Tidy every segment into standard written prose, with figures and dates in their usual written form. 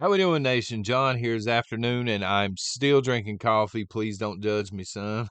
How we doing, nation? John here this afternoon, and I'm still drinking coffee. Please don't judge me, son.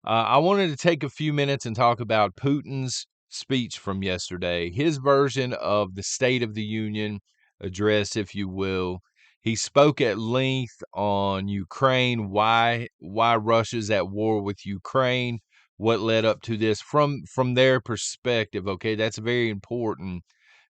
I wanted to take a few minutes and talk about Putin's speech from yesterday, his version of the State of the Union address, if you will. He spoke at length on Ukraine, why Russia's at war with Ukraine, what led up to this from their perspective. Okay, that's very important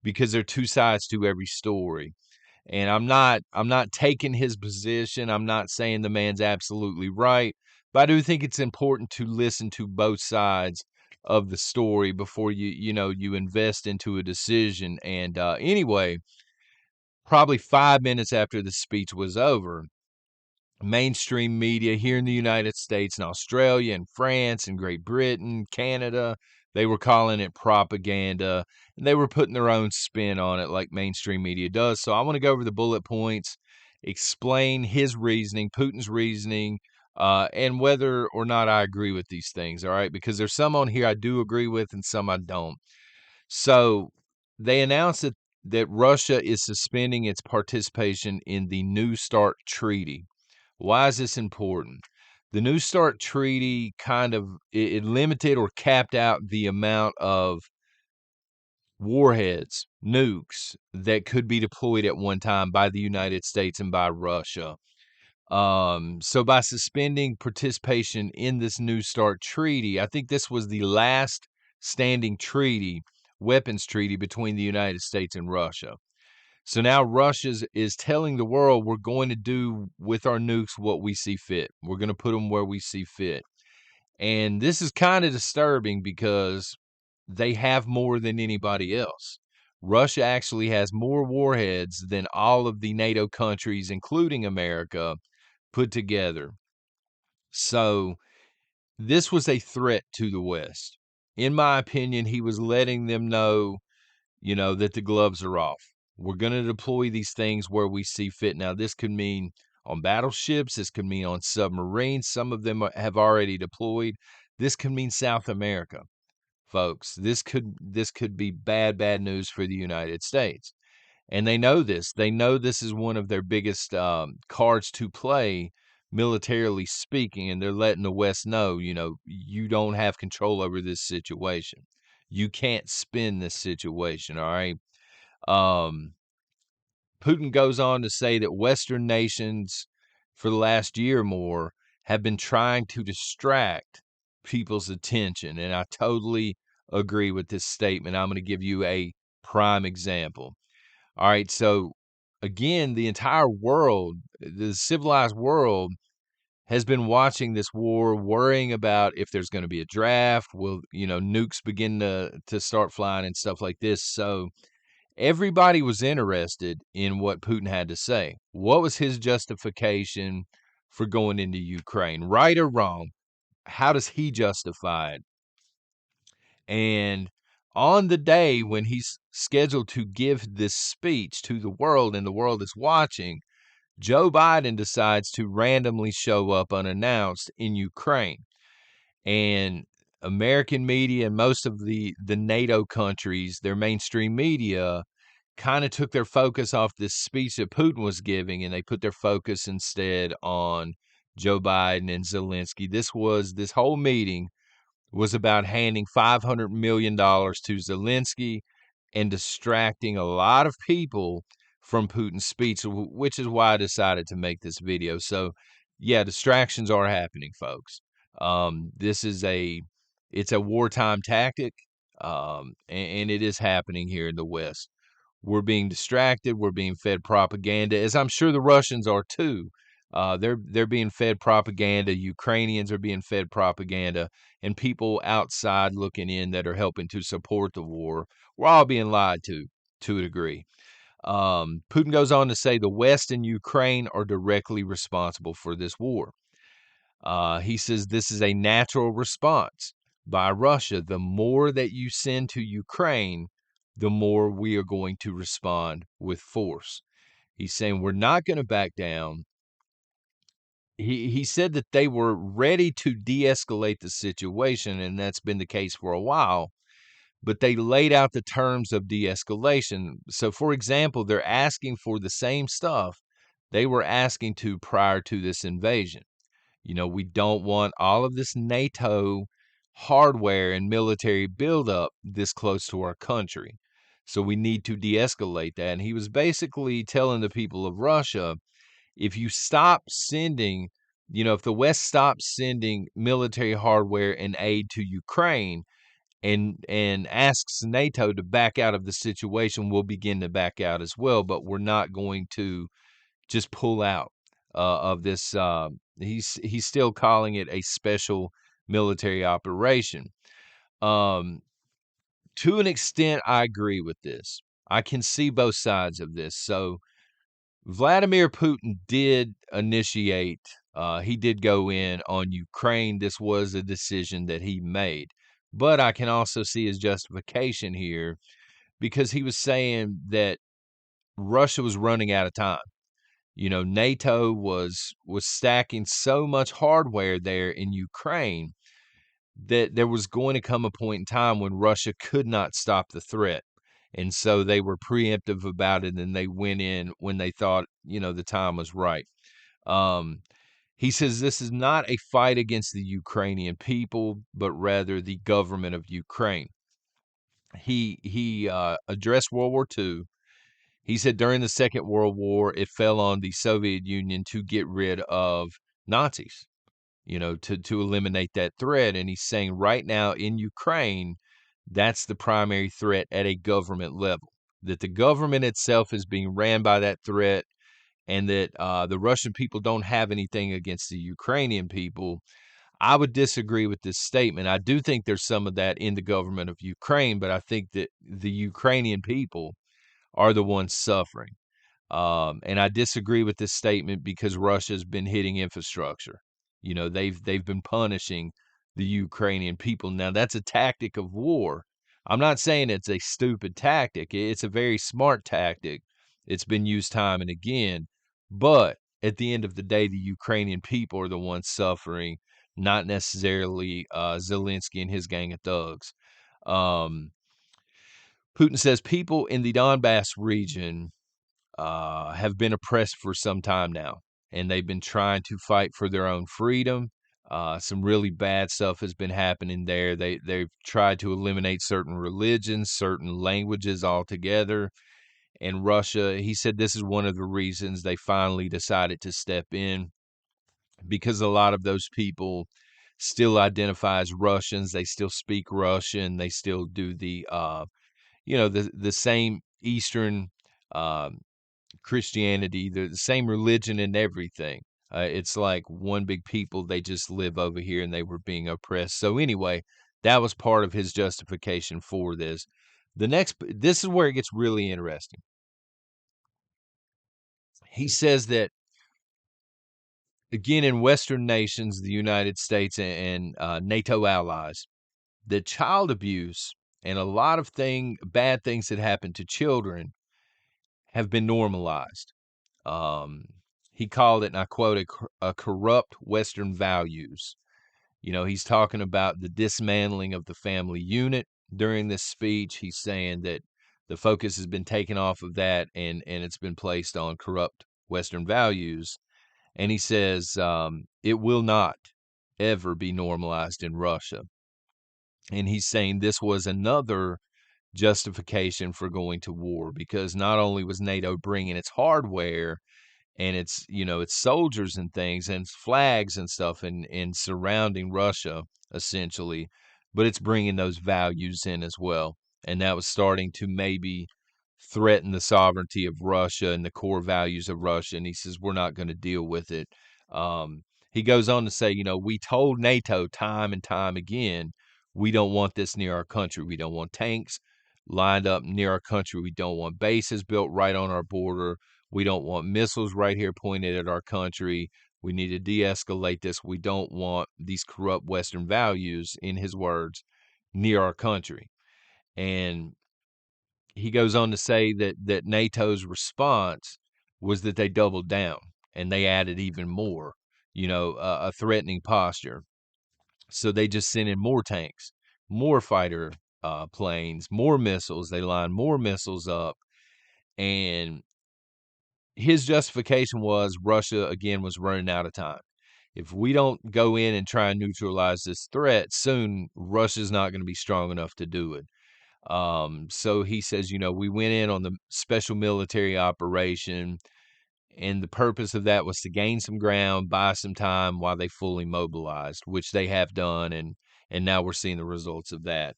because there are two sides to every story. And I'm not taking his position. I'm not saying the man's absolutely right, but I do think it's important to listen to both sides of the story before you invest into a decision. And anyway, probably 5 minutes after the speech was over, mainstream media here in the United States and Australia and France and Great Britain, Canada, they were calling it propaganda, and they were putting their own spin on it like mainstream media does. So I want to go over the bullet points, explain his reasoning, Putin's reasoning, and whether or not I agree with these things, all right? Because there's some on here I do agree with and some I don't. So they announced that Russia is suspending its participation in the New START treaty. Why is this important? The New START treaty kind of it limited or capped out the amount of warheads, nukes that could be deployed at one time by the United States and by Russia. So by suspending participation in this New START treaty, I think this was the last standing treaty, weapons treaty between the United States and Russia. So now Russia is telling the world we're going to do with our nukes what we see fit. We're going to put them where we see fit. And this is kind of disturbing because they have more than anybody else. Russia actually has more warheads than all of the NATO countries, including America, put together. So this was a threat to the West. In my opinion, he was letting them know that the gloves are off. We're going to deploy these things where we see fit. Now, this could mean on battleships. This could mean on submarines. Some of them have already deployed. This could mean South America, folks. This could be bad news for the United States. And they know this. They know this is one of their biggest cards to play, militarily speaking, and they're letting the West know, you don't have control over this situation. You can't spin this situation, all right? Um, Putin goes on to say that Western nations for the last year or more have been trying to distract people's attention. And I totally agree with this statement. I'm going to give you a prime example. All right. So, again, the entire world, the civilized world, has been watching this war, worrying about if there's going to be a draft. Will, nukes begin to start flying and stuff like this. So, everybody was interested in what Putin had to say. What was his justification for going into Ukraine? Right or wrong? How does he justify it? And on the day when he's scheduled to give this speech to the world and the world is watching, Joe Biden decides to randomly show up unannounced in Ukraine. And American media and most of the NATO countries, their mainstream media, kind of took their focus off this speech that Putin was giving, and they put their focus instead on Joe Biden and Zelensky. This whole meeting was about handing $500 million to Zelensky and distracting a lot of people from Putin's speech, which is why I decided to make this video. So, yeah, distractions are happening, folks. It's a wartime tactic, and it is happening here in the West. We're being distracted. We're being fed propaganda, as I'm sure the Russians are too. They're being fed propaganda. Ukrainians are being fed propaganda, and people outside looking in that are helping to support the war. We're all being lied to a degree. Putin goes on to say the West and Ukraine are directly responsible for this war. He says this is a natural response by Russia. The more that you send to Ukraine, the more we are going to respond with force. He's saying we're not going to back down. He said that they were ready to de-escalate the situation, and that's been the case for a while. but they laid out the terms of de-escalation. So, for example, they're asking for the same stuff they were asking to prior to this invasion. We don't want all of this NATO hardware and military buildup this close to our country. So we need to de-escalate that. And he was basically telling the people of Russia, if you stop sending, if the West stops sending military hardware and aid to Ukraine and asks NATO to back out of the situation, we'll begin to back out as well. But we're not going to just pull out of this. He's still calling it a special military operation. To an extent, I agree with this. I can see both sides of this. So Vladimir Putin did initiate. He did go in on Ukraine. This was a decision that he made. But I can also see his justification here because he was saying that Russia was running out of time. NATO was stacking so much hardware there in Ukraine that there was going to come a point in time when Russia could not stop the threat. And so they were preemptive about it, and they went in when they thought, the time was right. He says this is not a fight against the Ukrainian people, but rather the government of Ukraine. He addressed World War II. He said during the Second World War, it fell on the Soviet Union to get rid of Nazis, to eliminate that threat. And he's saying right now in Ukraine, that's the primary threat at a government level, that the government itself is being ran by that threat, and that the Russian people don't have anything against the Ukrainian people. I would disagree with this statement. I do think there's some of that in the government of Ukraine, but I think that the Ukrainian people are the ones suffering. And I disagree with this statement because Russia's been hitting infrastructure. They've been punishing the Ukrainian people. Now that's a tactic of war. I'm not saying it's a stupid tactic. It's a very smart tactic. It's been used time and again. But at the end of the day, the Ukrainian people are the ones suffering, not necessarily Zelensky and his gang of thugs. Um, Putin says people in the Donbass region have been oppressed for some time now, and they've been trying to fight for their own freedom. Some really bad stuff has been happening there. They've tried to eliminate certain religions, certain languages altogether. And Russia, he said this is one of the reasons they finally decided to step in, because a lot of those people still identify as Russians. They still speak Russian. They still do the same Eastern Christianity, the same religion and everything. It's like one big people. They just live over here and they were being oppressed. So anyway, that was part of his justification for this. This is where it gets really interesting. He says that, again, in Western nations, the United States and NATO allies, that child abuse and a lot of bad things that happen to children have been normalized. Um, he called it, and I quote, a corrupt Western values. He's talking about the dismantling of the family unit during this speech. He's saying that the focus has been taken off of that and it's been placed on corrupt Western values. And he says it will not ever be normalized in Russia. And he's saying this was another justification for going to war, because not only was NATO bringing its hardware and its soldiers and things and its flags and stuff and surrounding Russia essentially, but it's bringing those values in as well. And that was starting to maybe threaten the sovereignty of Russia and the core values of Russia. And he says, we're not going to deal with it. He goes on to say, we told NATO time and time again, we don't want this near our country. We don't want tanks lined up near our country. We don't want bases built right on our border. We don't want missiles right here pointed at our country. We need to de-escalate this. We don't want these corrupt Western values, in his words, near our country. And he goes on to say that NATO's response was that they doubled down and they added even more, a threatening posture. So they just sent in more tanks, more fighter planes, more missiles. They lined more missiles up, and his justification was Russia again was running out of time. If we don't go in and try and neutralize this threat soon, Russia's not going to be strong enough to do it. So he says, we went in on the special military operation, and the purpose of that was to gain some ground, buy some time while they fully mobilized, which they have done, and now we're seeing the results of that.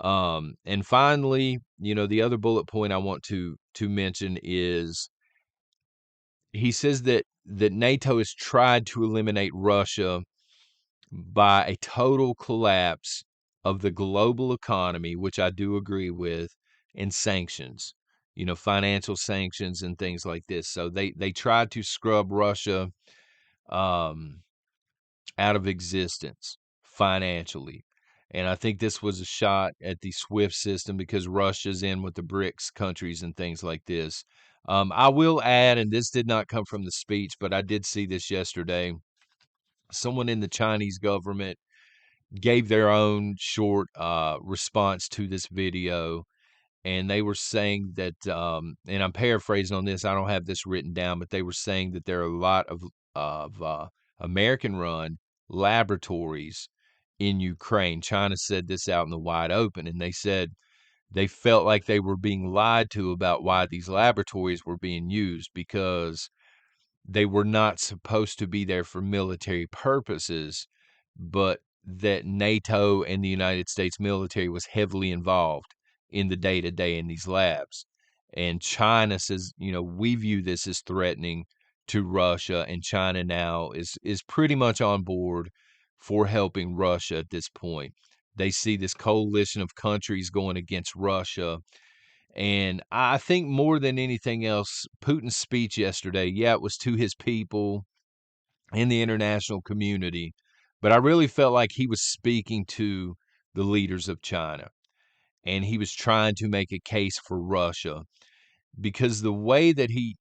And finally, the other bullet point I want to mention is he says that NATO has tried to eliminate Russia by a total collapse of the global economy, which I do agree with, and sanctions, financial sanctions and things like this. So they tried to scrub Russia um, out of existence financially. And I think this was a shot at the SWIFT system because Russia's in with the BRICS countries and things like this. I will add, and this did not come from the speech, but I did see this yesterday. Someone in the Chinese government gave their own short response to this video, and they were saying that, and I'm paraphrasing on this, I don't have this written down, but they were saying that there are a lot of American-run laboratories in Ukraine. China said this out in the wide open, and they said they felt like they were being lied to about why these laboratories were being used because they were not supposed to be there for military purposes, but that NATO and the United States military was heavily involved in the day-to-day in these labs. And China says, we view this as threatening to Russia, and China now is pretty much on board for helping Russia at this point. They see this coalition of countries going against Russia, and I think more than anything else, Putin's speech yesterday, yeah, it was to his people in the international community, but I really felt like he was speaking to the leaders of China, and he was trying to make a case for Russia because the way that he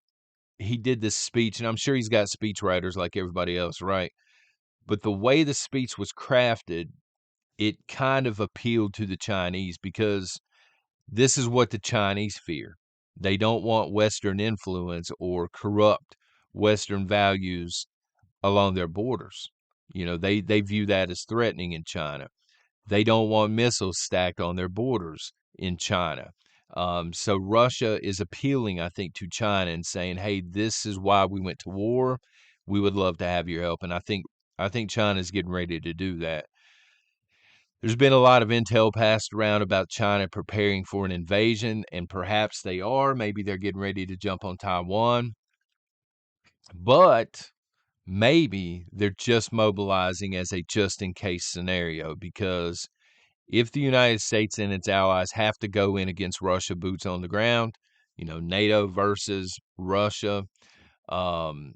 did this speech, and I'm sure he's got speech writers like everybody else, right? But the way the speech was crafted, it kind of appealed to the Chinese because this is what the Chinese fear. They don't want Western influence or corrupt Western values along their borders. They view that as threatening in China. They don't want missiles stacked on their borders in China. So Russia is appealing, I think, to China and saying, "Hey, this is why we went to war. We would love to have your help." And I think China's getting ready to do that. There's been a lot of intel passed around about China preparing for an invasion, and perhaps they are. Maybe they're getting ready to jump on Taiwan. But maybe they're just mobilizing as a just-in-case scenario because if the United States and its allies have to go in against Russia boots on the ground, NATO versus Russia, um,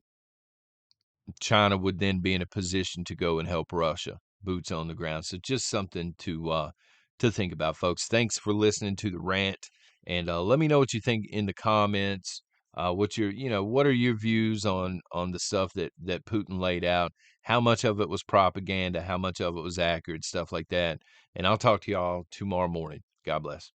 China would then be in a position to go and help Russia, boots on the ground. So just something to think about, folks. Thanks for listening to the rant, and let me know what you think in the comments. What are your views on the stuff that Putin laid out? How much of it was propaganda? How much of it was accurate? Stuff like that. And I'll talk to y'all tomorrow morning. God bless.